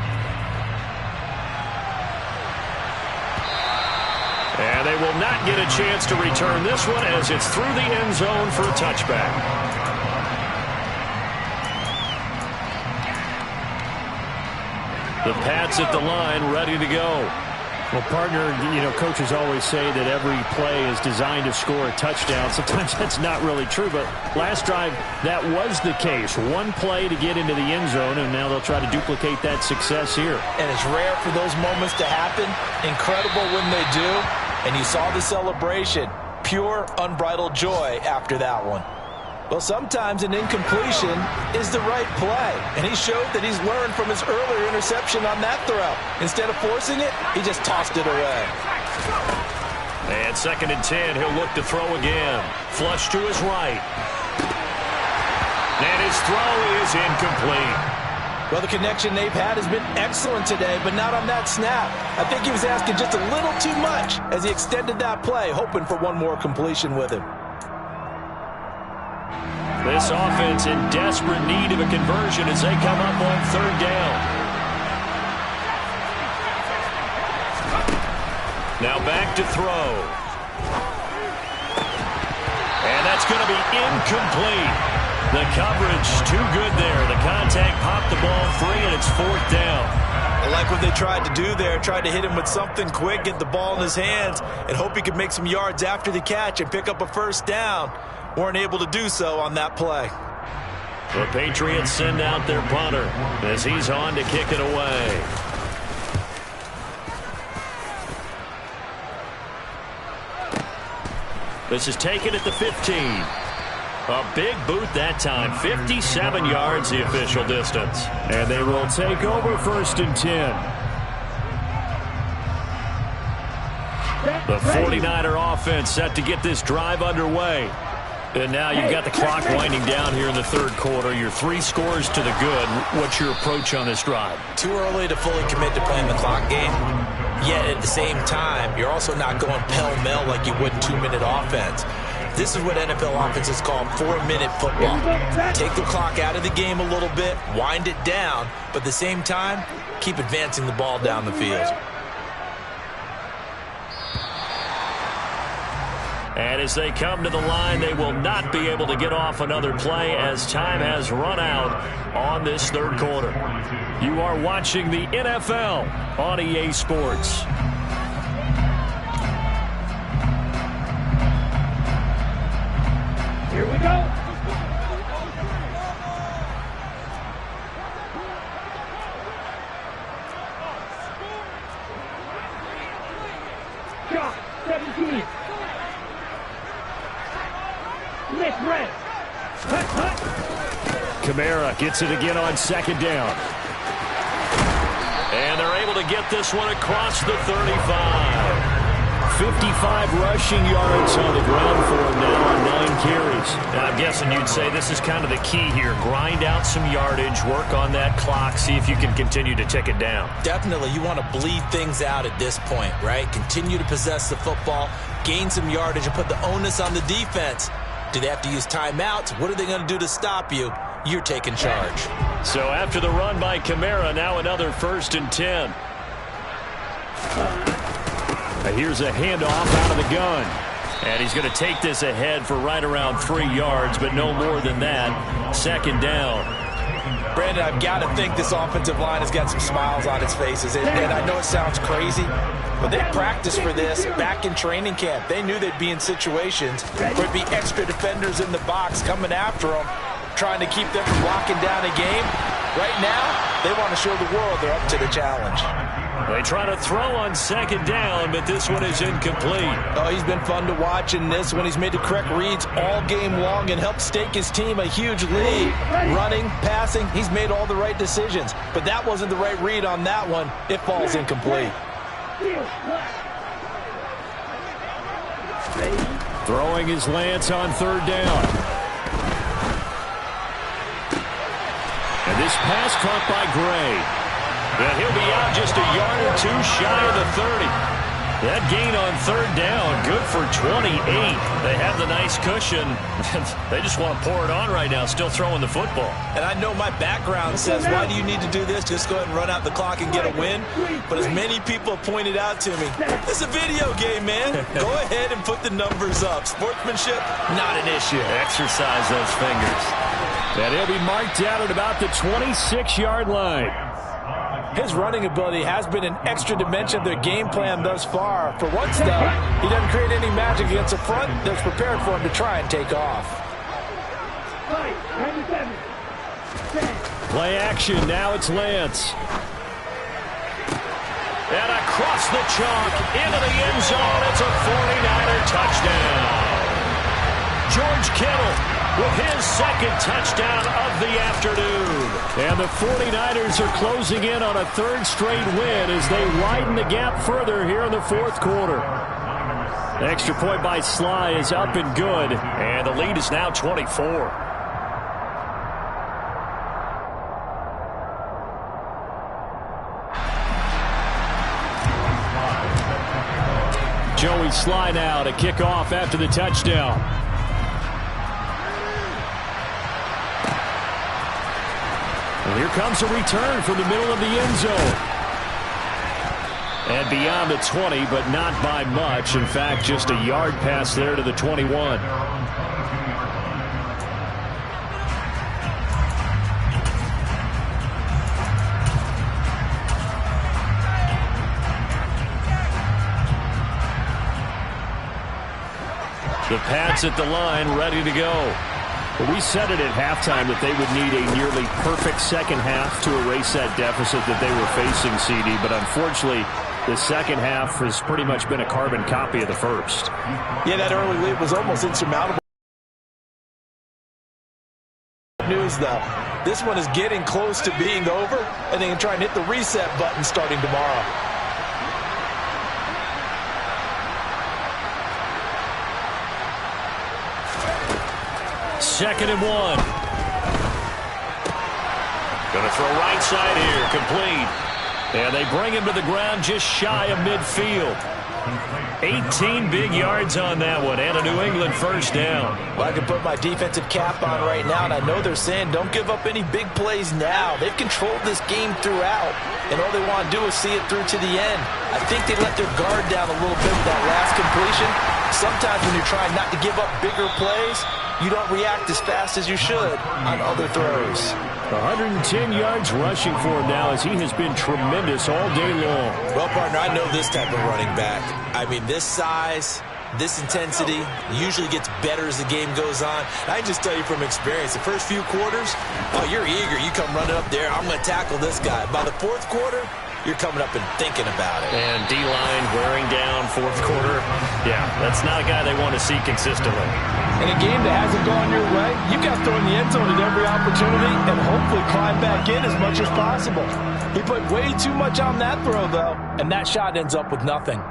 And they will not get a chance to return this one as it's through the end zone for a touchback. The Pats at the line, ready to go. Well, partner, coaches always say that every play is designed to score a touchdown. Sometimes that's not really true, but last drive, that was the case. One play to get into the end zone, and now they'll try to duplicate that success here. And it's rare for those moments to happen. Incredible when they do. And you saw the celebration. Pure, unbridled joy after that one. Well, sometimes an incompletion is the right play. And he showed that he's learned from his earlier interception on that throw. Instead of forcing it, he just tossed it away. And 2nd and 10, he'll look to throw again. Flush to his right. And his throw is incomplete. Well, the connection they've had has been excellent today, but not on that snap. I think he was asking just a little too much as he extended that play, hoping for one more completion with him. This offense in desperate need of a conversion as they come up on 3rd down. Now back to throw. And that's going to be incomplete. The coverage too good there. The contact popped the ball free, and it's 4th down. I like what they tried to do there. Tried to hit him with something quick, get the ball in his hands, and hope he could make some yards after the catch and pick up a 1st down. Weren't able to do so on that play. The Patriots send out their punter as he's on to kick it away. This is taken at the 15. A big boot that time. 57 yards the official distance. And they will take over 1st and 10. The 49er offense set to get this drive underway. And now you've got the clock winding down here in the 3rd quarter. You're 3 scores to the good. What's your approach on this drive? Too early to fully commit to playing the clock game. Yet at the same time, you're also not going pell-mell like you would in 2-minute offense. This is what NFL offenses call 4-minute football. Take the clock out of the game a little bit, wind it down, but at the same time, keep advancing the ball down the field. And as they come to the line, they will not be able to get off another play as time has run out on this 3rd quarter. You are watching the NFL on EA Sports. Here we go. Shot 17. Kamara gets it again on 2nd down. And they're able to get this one across the 35. 55 rushing yards on the ground for him now on 9 carries. And I'm guessing you'd say this is kind of the key here. Grind out some yardage, work on that clock, see if you can continue to tick it down. Definitely, you want to bleed things out at this point, right? Continue to possess the football, gain some yardage, and put the onus on the defense. Do they have to use timeouts? What are they going to do to stop you? You're taking charge. So after the run by Kamara, now another 1st and 10. Here's a handoff out of the gun. And he's going to take this ahead for right around 3 yards, but no more than that. 2nd down. Brandon, I've got to think this offensive line has got some smiles on its faces. And I know it sounds crazy, but they practiced for this back in training camp. They knew they'd be in situations where there'd be extra defenders in the box coming after them, trying to keep them from locking down a game. Right now, they want to show the world they're up to the challenge. They try to throw on 2nd down, but this one is incomplete. Oh, he's been fun to watch in this one. He's made the correct reads all game long and helped stake his team a huge lead. Running, passing, he's made all the right decisions. But that wasn't the right read on that one. It falls incomplete. Throwing his Lance on third down. And this pass caught by Gray. And he'll be out just a yard or two shy of the 30. That gain on third down, good for 28. They have the nice cushion. They just want to pour it on right now, still throwing the football. And I know my background says, why do you need to do this? Just go ahead and run out the clock and get a win. But as many people have pointed out to me, it's a video game, man. Go ahead and put the numbers up. Sportsmanship, not an issue. Exercise those fingers. And he'll be marked down at about the 26-yard line. His running ability has been an extra dimension of their game plan thus far. For once, though, he doesn't create any magic against the front that's prepared for him to try and take off. Play action. Now it's Lance. And across the chalk into the end zone. It's a 49er touchdown. George Kittle with his second touchdown of the afternoon. And the 49ers are closing in on a third straight win as they widen the gap further here in the fourth quarter. The extra point by Sly is up and good. And the lead is now 24. Joey Sly now to kick off after the touchdown. And here comes a return from the middle of the end zone. And beyond the 20, but not by much. In fact, just a yard pass there to the 21. The Pats at the line, ready to go. We said it at halftime that they would need a nearly perfect second half to erase that deficit that they were facing, CD. But unfortunately, the second half has pretty much been a carbon copy of the first. Yeah, that early lead was almost insurmountable. News, though. This one is getting close to being over, and they can try and hit the reset button starting tomorrow. Second and 1. Going to throw right side here, complete. And they bring him to the ground just shy of midfield. 18 big yards on that one, and a New England first down. Well, I can put my defensive cap on right now, and I know they're saying don't give up any big plays now. They've controlled this game throughout, and all they want to do is see it through to the end. I think they let their guard down a little bit with that last completion. Sometimes when you're trying not to give up bigger plays, you don't react as fast as you should on other throws. 110 yards rushing for him now as he has been tremendous all day long. Well, partner, I know this type of running back. I mean, this size, this intensity usually gets better as the game goes on. I just tell you from experience, the first few quarters, oh, you're eager. You come running up there, I'm going to tackle this guy. By the fourth quarter, you're coming up and thinking about it. And D-line wearing down fourth quarter. Yeah, that's not a guy they want to see consistently. In a game that hasn't gone your way, you've got to throw in the end zone at every opportunity and hopefully climb back in as much as possible. He put way too much on that throw, though, and that shot ends up with nothing.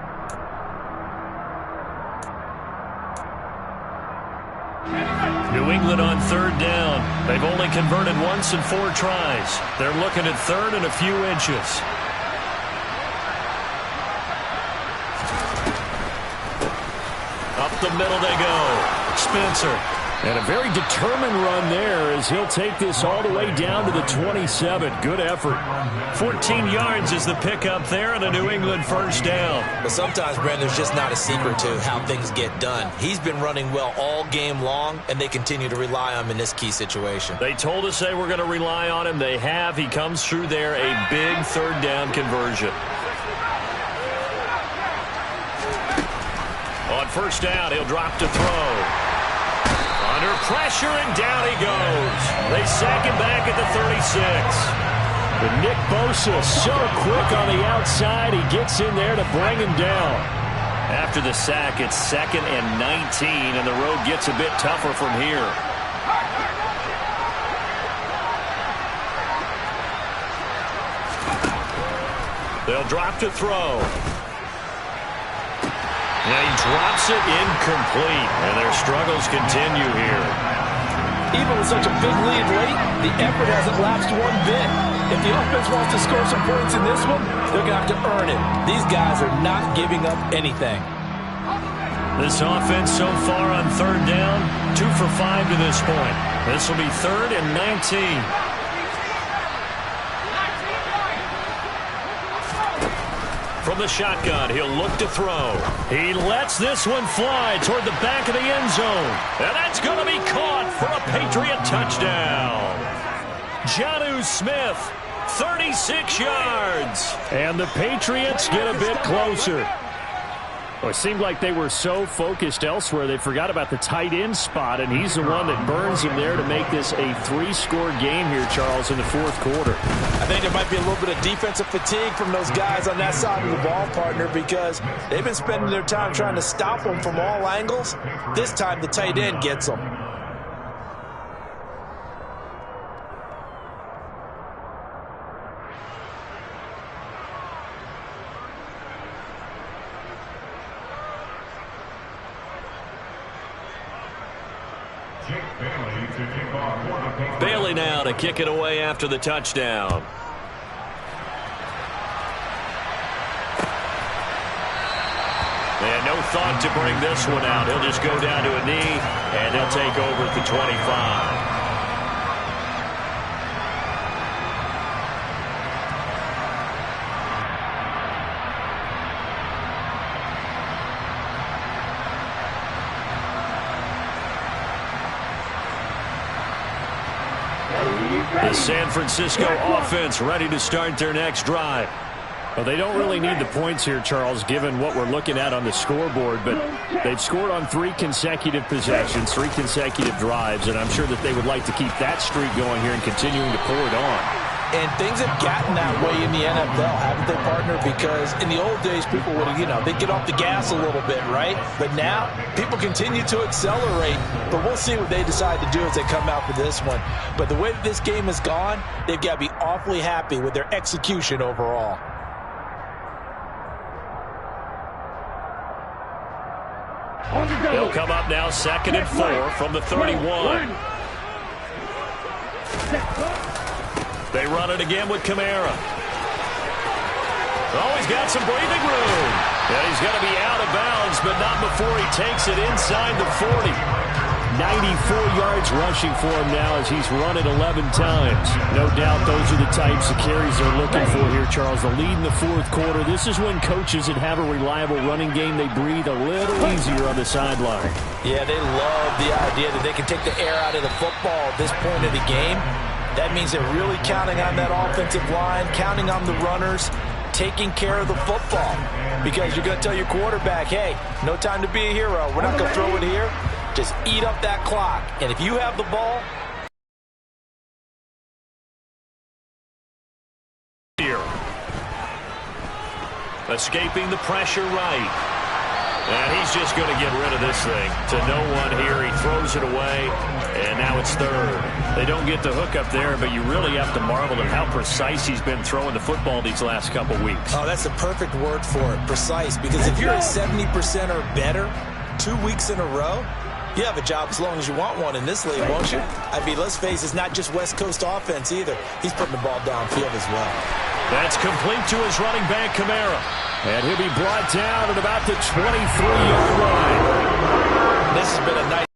New England on third down. They've only converted once in 4 tries. They're looking at third and a few inches. Up the middle they go. Spencer. And a very determined run there as he'll take this all the way down to the 27. Good effort. 14 yards is the pickup there and a New England first down. But sometimes, Brandon, there's just not a secret to how things get done. He's been running well all game long, and they continue to rely on him in this key situation. They told us they were going to rely on him. They have. He comes through there, a big third down conversion. On first down, he'll drop to throw. Under pressure, and down he goes. They sack him back at the 36. But Nick Bosa so quick on the outside, he gets in there to bring him down. After the sack, it's 2nd and 19, and the road gets a bit tougher from here. They'll drop to throw. And he drops it incomplete. And their struggles continue here. Even with such a big lead late, the effort hasn't lapsed one bit. If the offense wants to score some points in this one, they're going to have to earn it. These guys are not giving up anything. This offense so far on third down, 2 for 5 to this point. This will be 3rd and 19. From the shotgun, he'll look to throw. He lets this one fly toward the back of the end zone. And that's going to be caught for a Patriot touchdown. Jonnu Smith, 36 yards. And the Patriots get a bit closer. Well, it seemed like they were so focused elsewhere, they forgot about the tight end spot, and he's the one that burns him there to make this a 3-score game here, Charles, in the 4th quarter. I think there might be a little bit of defensive fatigue from those guys on that side of the ball, partner, because they've been spending their time trying to stop them from all angles. This time, the tight end gets them. Bailey now to kick it away after the touchdown. And no thought to bring this one out. He'll just go down to a knee, and they'll take over at the 25. The San Francisco offense ready to start their next drive. Well, they don't really need the points here, Charles, given what we're looking at on the scoreboard, but they've scored on 3 consecutive possessions, 3 consecutive drives, and I'm sure that they would like to keep that streak going here and continuing to pour it on. And things have gotten that way in the NFL, haven't they, partner? Because in the old days, people would, they'd get off the gas a little bit, right? But now, people continue to accelerate. But we'll see what they decide to do as they come out for this one. But the way that this game has gone, they've got to be awfully happy with their execution overall. They'll come up now 2nd and 4 from the 31. They run it again with Kamara. Oh, he's got some breathing room. And he's going to be out of bounds, but not before he takes it inside the 40. 94 yards rushing for him now as he's run it 11 times. No doubt those are the types of carries they're looking for here, Charles. The lead in the 4th quarter. This is when coaches that have a reliable running game, they breathe a little easier on the sideline. Yeah, they love the idea that they can take the air out of the football at this point of the game. That means they're really counting on that offensive line, counting on the runners, taking care of the football. Because you're going to tell your quarterback, hey, no time to be a hero. We're not going to throw it here. Just eat up that clock. And if you have the ball, here. Escaping the pressure right. And he's just going to get rid of this thing to no one here. He throws it away, and now it's 3rd. They don't get the hook up there, but you really have to marvel at how precise he's been throwing the football these last couple weeks. Oh, that's the perfect word for it, precise. Because if you're at 70% or better 2 weeks in a row, you have a job as long as you want one in this league, won't you? I mean, let's face it, it's not just West Coast offense either. He's putting the ball downfield as well. That's complete to his running back, Kamara. And he'll be brought down at about the 23-yard line. This has been a nice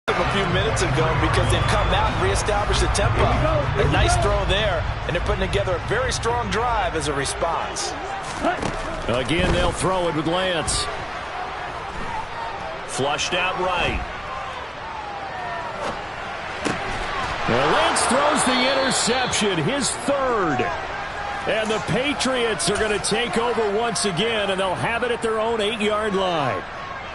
a few minutes ago because they've come out and reestablished the tempo. A nice throw there, and they're putting together a very strong drive as a response. Again, they'll throw it with Lance. Flushed out right. Well, Lance throws the interception, his 3rd. And the Patriots are going to take over once again, and they'll have it at their own 8-yard line.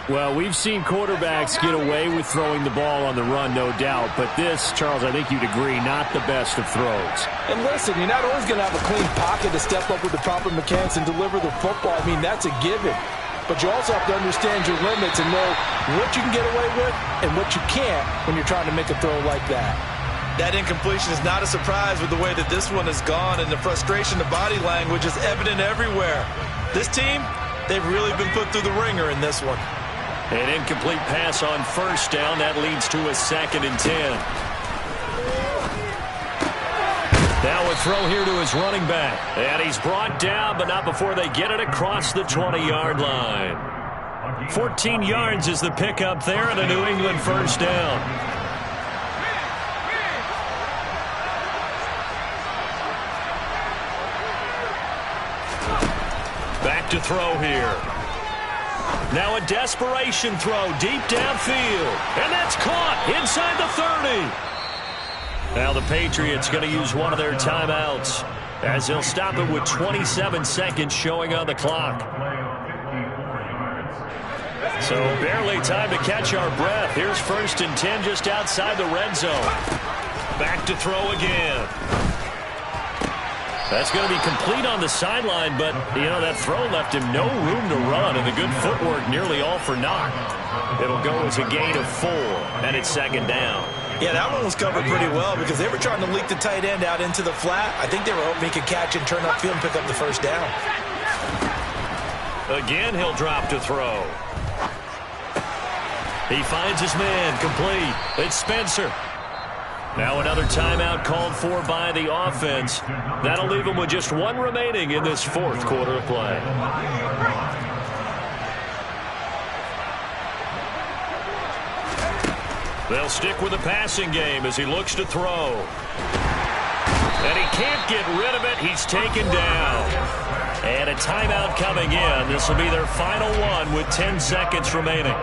Well, we've seen quarterbacks get away with throwing the ball on the run, no doubt. But this, Charles, I think you'd agree, not the best of throws. And listen, you're not always going to have a clean pocket to step up with the proper mechanics and deliver the football. I mean, that's a given. But you also have to understand your limits and know what you can get away with and what you can't when you're trying to make a throw like that. That incompletion is not a surprise with the way that this one has gone, and the frustration, the body language is evident everywhere. This team, They've really been put through the ringer in this one. An incomplete pass on first down. That leads to a 2nd and 10. Now a throw here to his running back. And he's brought down, but not before they get it across the 20-yard line. 14 yards is the pickup there, and a New England first down. Back to throw here. Now a desperation throw deep downfield. And that's caught inside the 30. Now the Patriots going to use one of their timeouts as they'll stop it with 27 seconds showing on the clock. So barely time to catch our breath. Here's 1st and 10 just outside the red zone. Back to throw again. That's going to be complete on the sideline, but, that throw left him no room to run, and the good footwork nearly all for naught. It'll go as a gain of 4, and it's 2nd down. Yeah, that one was covered pretty well because they were trying to leak the tight end out into the flat. I think they were hoping he could catch and turn upfield and pick up the first down. Again, he'll drop to throw. He finds his man, complete. It's Spencer. Now another timeout called for by the offense. That'll leave them with just one remaining in this 4th quarter of play. They'll stick with the passing game as he looks to throw. And he can't get rid of it. He's taken down. And a timeout coming in. This will be their final one with 10 seconds remaining.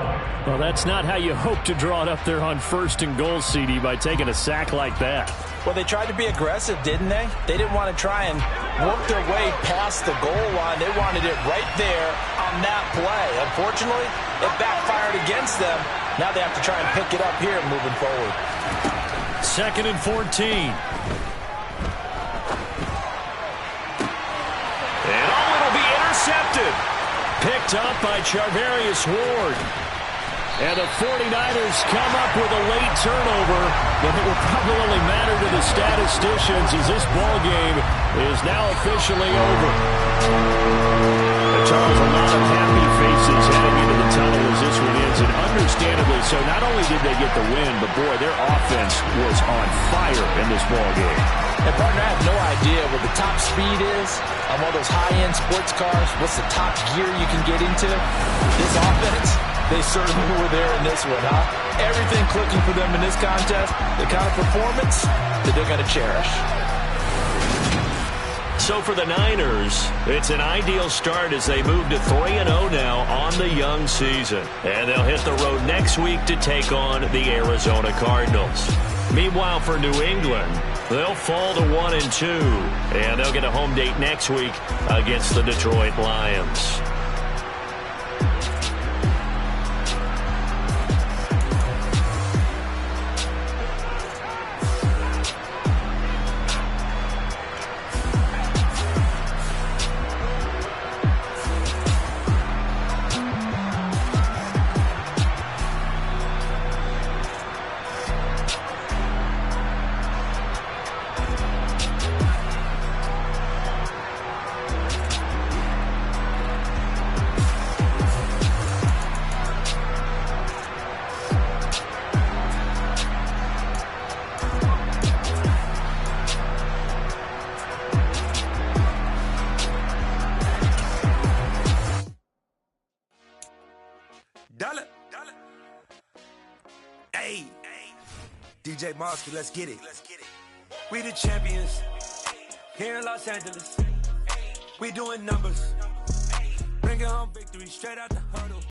Well, that's not how you hope to draw it up there on 1st and goal, CD, by taking a sack like that. Well, they tried to be aggressive, didn't they? They didn't want to try and work their way past the goal line. They wanted it right there on that play. Unfortunately, it backfired against them. Now they have to try and pick it up here moving forward. 2nd and 14. And it'll be intercepted. Picked up by Charvarius Ward. And the 49ers come up with a late turnover, but it will probably only matter to the statisticians as this ball game is now officially over. And Charles, a lot of happy faces heading into the tunnel as this one ends, and understandably so. Not only did they get the win, but boy, their offense was on fire in this ball game. And partner, I have no idea what the top speed is on one of those high-end sports cars. What's the top gear you can get into? This offense, they certainly were there in this one, huh? Everything clicking for them in this contest, the kind of performance that they're going to cherish. So for the Niners, it's an ideal start as they move to 3-0 now on the young season. And they'll hit the road next week to take on the Arizona Cardinals. Meanwhile, for New England, they'll fall to 1-2, and they'll get a home date next week against the Detroit Lions. DJ Monster, let's get it. We the champions here in Los Angeles. We doing numbers. Bringing home victory straight out the huddle.